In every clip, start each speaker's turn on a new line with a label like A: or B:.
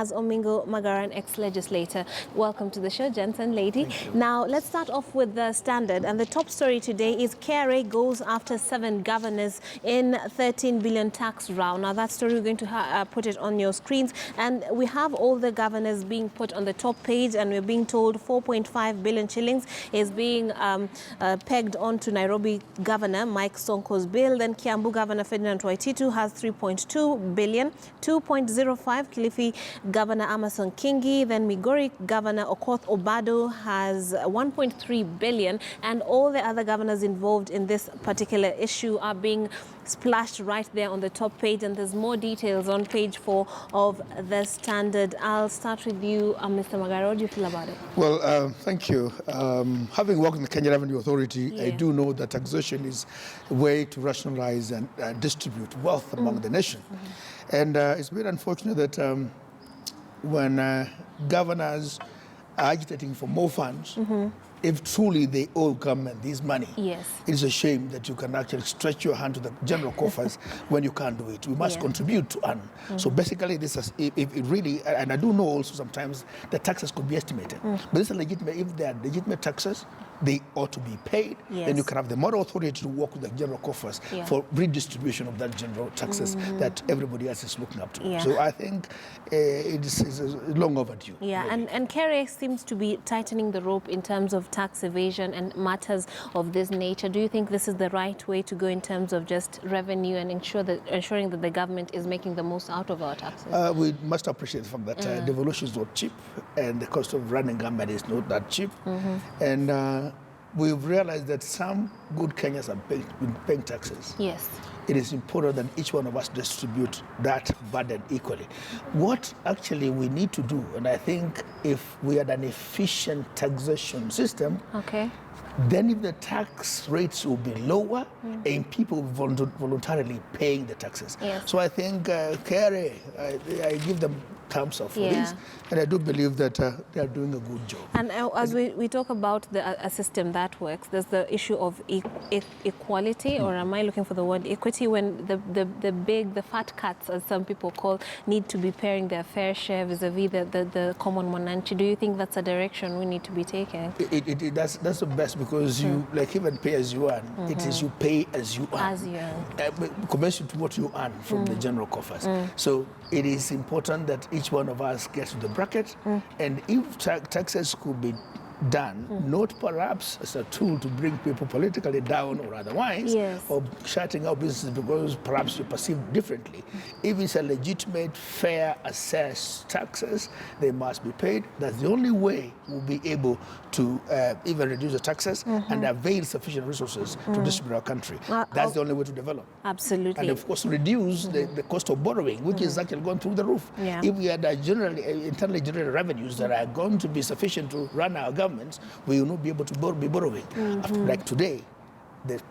A: as Omingo Magaran, ex-legislator. Welcome to the show, gents and lady. Now, let's start off with the Standard. And the top story today is KRA goes after 7 governors in 13 billion tax round. Now, that story, we're going to put it on your screens. And we have all the governors being put on the top page, and we're being told 4.5 billion shillings is being pegged onto Nairobi Governor Mike Sonko's bill. Then Kiambu Governor Ferdinand Waititu has 3.2 billion, 2.05 Kilifi Governor Amason Kingi. Then Migori Governor Okoth Obado has 1.3 billion, and all the other governors involved in this particular issue are being splashed right there on the top page, and there's more details on page 4 of the Standard. I'll start with you, Mr. Magara. What do you feel about it?
B: Well, thank you. Having worked in the Kenya Revenue Authority, I do know that taxation is a way to rationalize and distribute wealth among the nation. And it's very unfortunate that when governors are agitating for more funds, if truly they owe government this money, it is a shame that you can actually stretch your hand to the general coffers when you can't do it. We must contribute to earn. So basically, this is, if it really, and I do know also sometimes the taxes could be estimated, but this is legitimate. If they are legitimate taxes, they ought to be paid. Then you can have the moral authority to work with the general coffers for redistribution of that general taxes that everybody else is looking up to. So I think it is long overdue. Really.
A: And KRA seems to be tightening the rope in terms of tax evasion and matters of this nature. Do you think this is the right way to go in terms of just revenue and ensuring that the government is making the most out of our taxes?
B: We must appreciate the fact that devolution is not cheap, and the cost of running government is not that cheap. And we've realized that some good Kenyans have been paying taxes. It is important that each one of us distribute that burden equally. What actually we need to do, and I think if we had an efficient taxation system, then if the tax rates will be lower and people voluntarily paying the taxes. So I think KRA, I give them thumbs up for this, and I do believe that they are doing a good job. And
A: as we talk about a system that works, there's the issue of equality, or am I looking for the word equity, when the fat cats, as some people call, need to be paying their fair share vis-a-vis the common mwananchi. Do you think that's a direction we need to be taking?
B: That's the best, because you, like, even pay as you earn, it is you pay as you earn. Commensurate to what you earn from the general coffers. So it is important that each one of us gets to the bracket, and if taxes could be done, not perhaps as a tool to bring people politically down or otherwise, or shutting out businesses because perhaps you perceive differently. If it's a legitimate, fair, assessed taxes, they must be paid. That's the only way we'll be able to even reduce the taxes and avail sufficient resources to distribute our country. That's the only way to develop.
A: Absolutely.
B: And of course, reduce the cost of borrowing, which is actually going through the roof. If we had internally generated revenues that are going to be sufficient to run our governments, we will not be able to be borrowing. Like today, the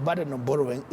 B: burden of borrowing